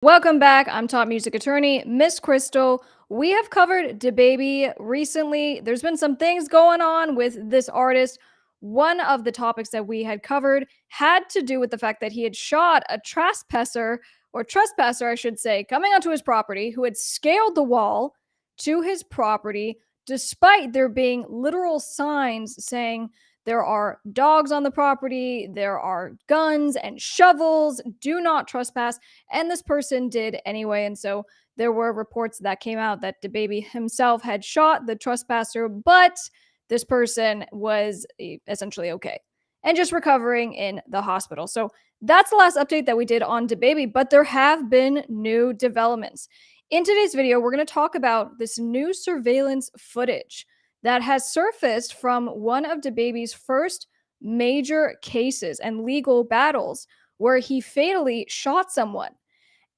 Welcome back. I'm top music attorney, Miss Crystal. We have covered DaBaby recently. There's been some things going on with this artist. One of the topics that we had covered had to do with the fact that he had shot a trespasser, I should say, coming onto his property, who had scaled the wall to his property, despite there being literal signs saying there are dogs on the property, there are guns and shovels, do not trespass. And this person did anyway. And so there were reports that came out that DaBaby himself had shot the trespasser, but this person was essentially okay and just recovering in the hospital. So that's the last update that we did on DaBaby, but there have been new developments. In today's video, we're going to talk about this new surveillance footage that has surfaced from one of DaBaby's first major cases and legal battles where he fatally shot someone.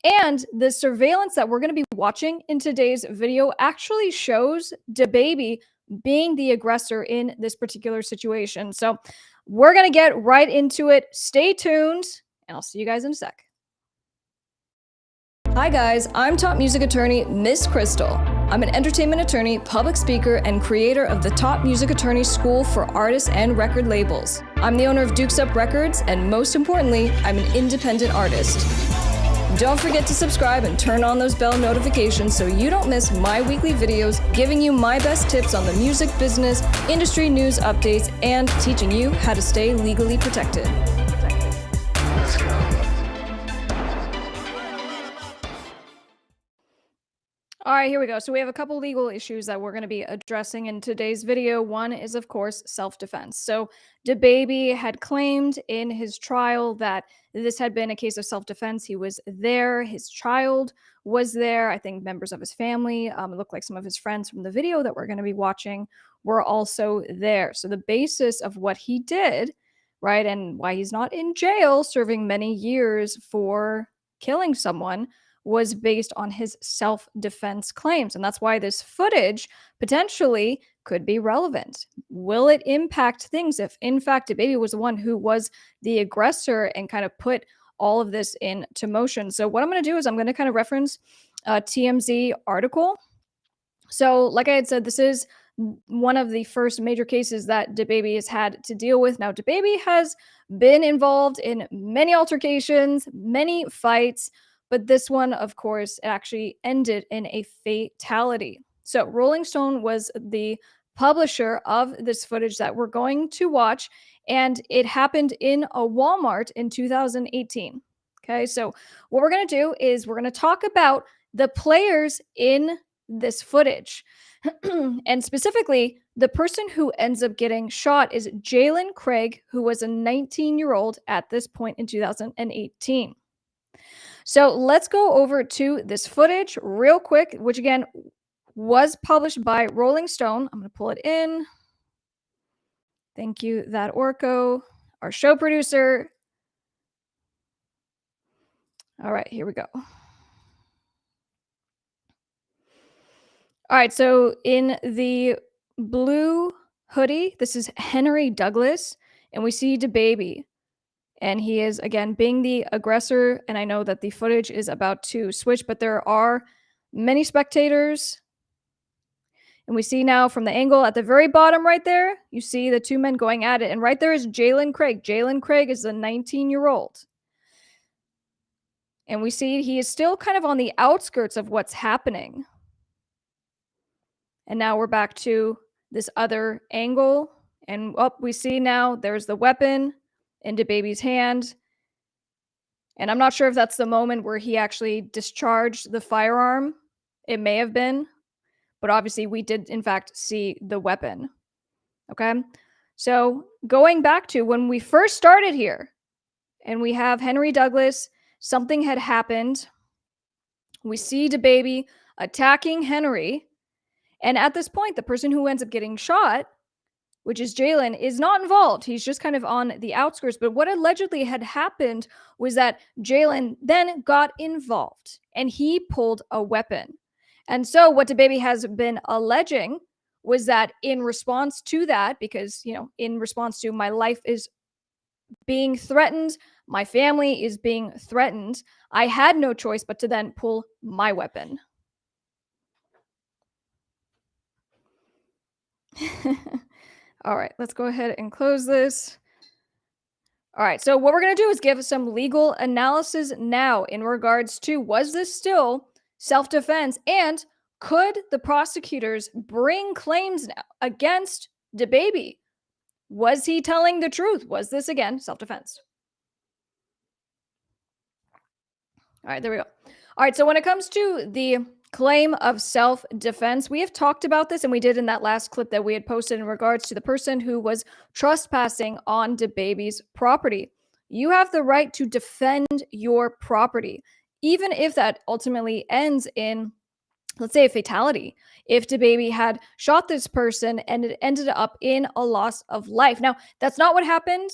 And the surveillance that we're going to be watching in today's video actually shows DaBaby being the aggressor in this particular situation. So we're going to get right into it. Stay tuned, and I'll see you guys in a sec. Hi guys, I'm top music attorney, Miss Crystal. I'm an entertainment attorney, public speaker, and creator of the Top Music Attorney School for artists and record labels. I'm the owner of Dukes Up Records, and most importantly, I'm an independent artist. Don't forget to subscribe and turn on those bell notifications so you don't miss my weekly videos giving you my best tips on the music business, industry news updates, and teaching you how to stay legally protected. All right, here we go. So we have a couple legal issues that we're going to be addressing in today's video. One is, of course, self-defense. So DaBaby had claimed in his trial that this had been a case of self-defense. He was there. His child was there. I think members of his family, it looked like some of his friends from the video that we're going to be watching were also there. So the basis of what he did, right, and why he's not in jail serving many years for killing someone was based on his self-defense claims. And that's why this footage potentially could be relevant. Will it impact things if, in fact, DaBaby was the one who was the aggressor and kind of put all of this into motion? So what I'm going to do is I'm going to kind of reference a TMZ article. So like I had said, this is one of the first major cases that DaBaby has had to deal with. Now, DaBaby has been involved in many altercations, many fights, but this one, of course, it actually ended in a fatality. So Rolling Stone was the publisher of this footage that we're going to watch, and it happened in a Walmart in 2018. Okay, so what we're going to do is we're going to talk about the players in this footage. And specifically, the person who ends up getting shot is Jaylin Craig, who was a 19-year-old at this point in 2018. So let's go over to this footage real quick, which again was published by Rolling Stone. I'm going to pull it in. Thank you, that ORKO, our show producer. All right, here we go. All right, so in the blue hoodie, this is Henry Douglas, and we see DaBaby. And he is, again, being the aggressor. And I know that the footage is about to switch, but there are many spectators. And we see now from the angle at the very bottom right there, you see the two men going at it. And right there is Jaylin Craig. Jaylin Craig is the 19-year-old. And we see he is still kind of on the outskirts of what's happening. And now we're back to this other angle. And we see now there's the weapon in DaBaby's hand. And I'm not sure if that's the moment where he actually discharged the firearm. It may have been, but obviously we did in fact see the weapon. Okay. So going back to when we first started here, and we have Henry Douglas, something had happened. We see DaBaby attacking Henry. And at this point, the person who ends up getting shot, which is Jaylin, is not involved. He's just kind of on the outskirts. But what allegedly had happened was that Jaylin then got involved and he pulled a weapon. And so what DaBaby has been alleging was that in response to that, because, in response to my life is being threatened, My family is being threatened. I had no choice but to then pull my weapon. All right, let's go ahead and close this. All right, so what we're going to do is give some legal analysis now in regards to, was this still self defense, and could the prosecutors bring claims now against DaBaby? Was he telling the truth? Was this again self defense? All right, there we go. All right, so when it comes to the claim of self defense, we have talked about this, and we did in that last clip that we had posted in regards to the person who was trespassing on DaBaby's property. You have the right to defend your property, even if that ultimately ends in, let's say, a fatality. If DaBaby had shot this person and it ended up in a loss of life. Now, that's not what happened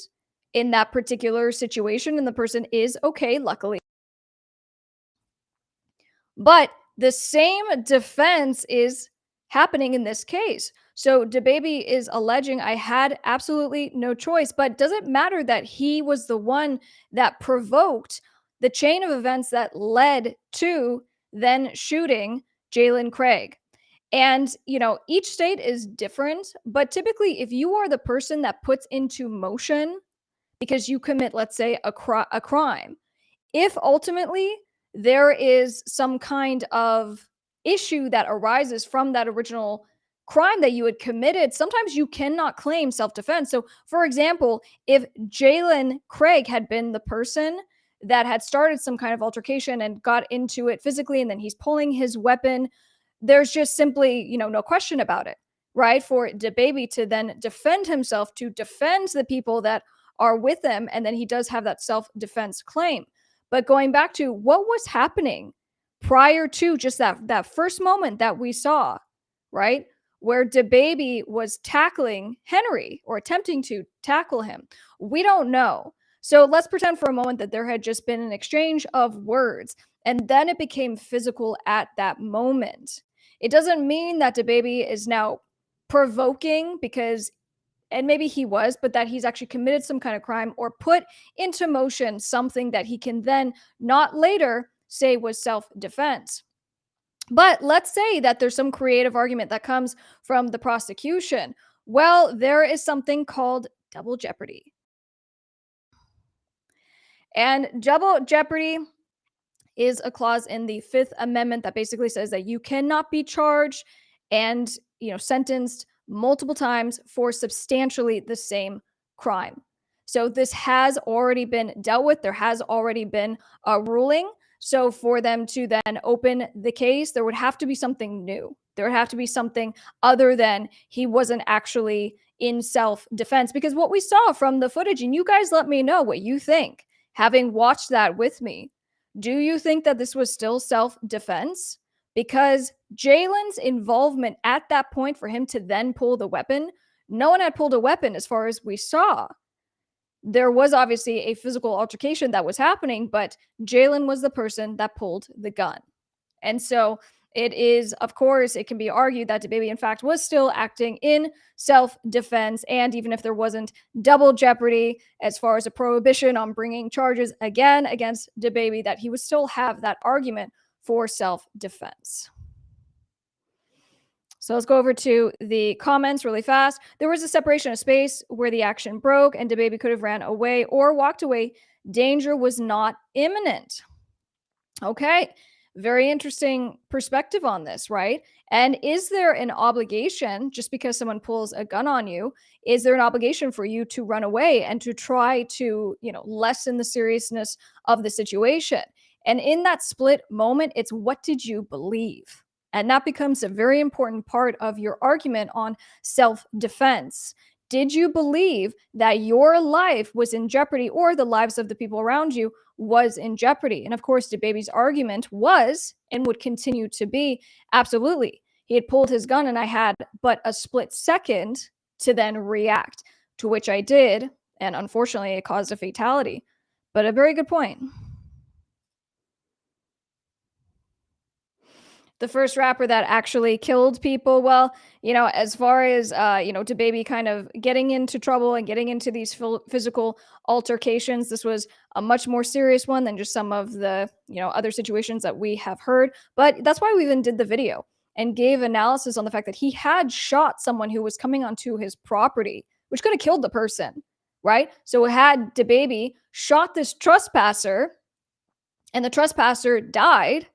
in that particular situation, and the person is okay, luckily. But the same defense is happening in this case. So DaBaby is alleging I had absolutely no choice, but does it matter that he was the one that provoked the chain of events that led to then shooting Jaylin Craig? And, each state is different, but typically, if you are the person that puts into motion because you commit, let's say, a crime, if ultimately there is some kind of issue that arises from that original crime that you had committed, sometimes you cannot claim self defense. So, for example, if Jaylin Craig had been the person that had started some kind of altercation and got into it physically, and then he's pulling his weapon, there's just simply, no question about it, right? For DaBaby to then defend himself, to defend the people that are with him, and then he does have that self defense claim. But going back to what was happening prior to just that first moment that we saw, right? Where DaBaby was tackling Henry or attempting to tackle him. We don't know. So let's pretend for a moment that there had just been an exchange of words and then it became physical at that moment. It doesn't mean that DaBaby is now provoking because, and maybe he was, but that he's actually committed some kind of crime or put into motion something that he can then not later say was self defense. But let's say that there's some creative argument that comes from the prosecution. Well, there is something called double jeopardy. And double jeopardy is a clause in the Fifth Amendment that basically says that you cannot be charged and, sentenced multiple times for substantially the same crime. So this has already been dealt with. There has already been a ruling. So for them to then open the case, there would have to be something new. There would have to be something other than he wasn't actually in self-defense. Because what we saw from the footage, and you guys let me know what you think, having watched that with me, do you think that this was still self-defense? Because Jaylin's involvement at that point for him to then pull the weapon, no one had pulled a weapon as far as we saw. There was obviously a physical altercation that was happening, but Jaylin was the person that pulled the gun. And so it is, of course, it can be argued that DaBaby, in fact, was still acting in self-defense. And even if there wasn't double jeopardy as far as a prohibition on bringing charges again against DaBaby, that he would still have that argument for self-defense. So let's go over to the comments really fast. There was a separation of space where the action broke and DaBaby could have ran away or walked away. Danger was not imminent. Okay. Very interesting perspective on this, right? And is there an obligation, just because someone pulls a gun on you, is there an obligation for you to run away and to try to, lessen the seriousness of the situation? And in that split moment, it's what did you believe? And that becomes a very important part of your argument on self-defense. Did you believe that your life was in jeopardy or the lives of the people around you was in jeopardy? And of course, DaBaby's argument was and would continue to be absolutely. He had pulled his gun and I had but a split second to then react, to which I did. And unfortunately, it caused a fatality. But a very good point. The first rapper that actually killed people. Well, as far as DaBaby kind of getting into trouble and getting into these physical altercations, this was a much more serious one than just some of the other situations that we have heard. But that's why we even did the video and gave analysis on the fact that he had shot someone who was coming onto his property, which could have killed the person, right? So had DaBaby shot this trespasser and the trespasser died,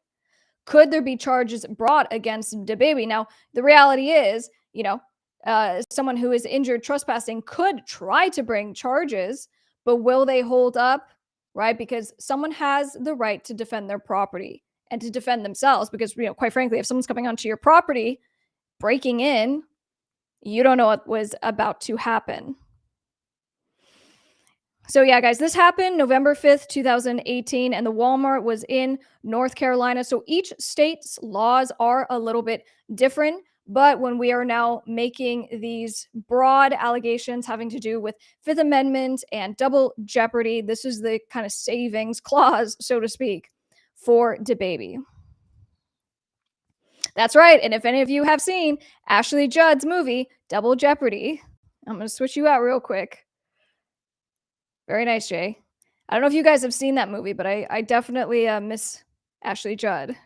could there be charges brought against DaBaby? Now, the reality is, someone who is injured trespassing could try to bring charges, but will they hold up, right? Because someone has the right to defend their property and to defend themselves. Because, quite frankly, if someone's coming onto your property, breaking in, you don't know what was about to happen. So yeah, guys, this happened November 5th, 2018, and the Walmart was in North Carolina. So each state's laws are a little bit different. But when we are now making these broad allegations having to do with Fifth Amendment and double jeopardy, this is the kind of savings clause, so to speak, for DaBaby. That's right. And if any of you have seen Ashley Judd's movie, Double Jeopardy, I'm going to switch you out real quick. Very nice, Jay. I don't know if you guys have seen that movie, but I definitely miss Ashley Judd.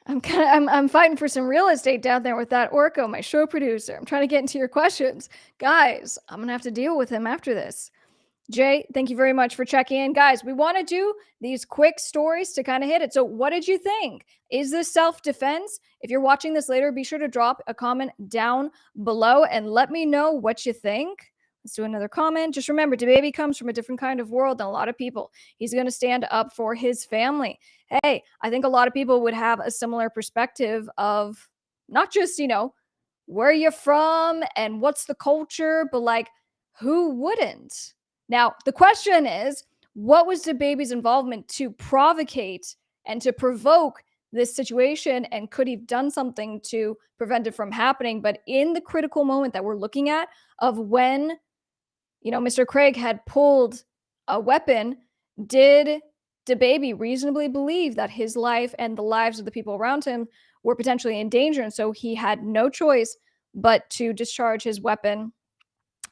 I'm fighting for some real estate down there with that ORKO, my show producer. I'm trying to get into your questions. Guys, I'm gonna have to deal with him after this. Jay, thank you very much for checking in. Guys, we want to do these quick stories to kind of hit it. So what did you think? Is this self-defense? If you're watching this later, be sure to drop a comment down below and let me know what you think. Let's do another comment. Just remember, DaBaby comes from a different kind of world than a lot of people. He's going to stand up for his family. Hey, I think a lot of people would have a similar perspective of not just, where you're from and what's the culture, but like, who wouldn't? Now, the question is, what was DaBaby's involvement to provocate and to provoke this situation? And could he have done something to prevent it from happening? But in the critical moment that we're looking at of when, Mr. Craig had pulled a weapon, did DaBaby reasonably believe that his life and the lives of the people around him were potentially in danger? And so he had no choice but to discharge his weapon.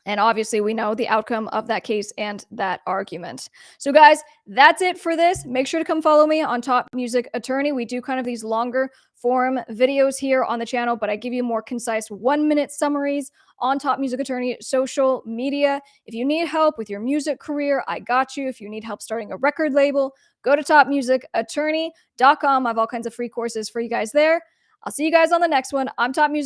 And obviously, we know the outcome of that case and that argument. So guys, that's it for this. Make sure to come follow me on Top Music Attorney. We do kind of these longer form videos here on the channel, but I give you more concise 1-minute summaries on Top Music Attorney social media. If you need help with your music career, I got you. If you need help starting a record label, go to topmusicattorney.com. I have all kinds of free courses for you guys there. I'll see you guys on the next one. I'm Top Music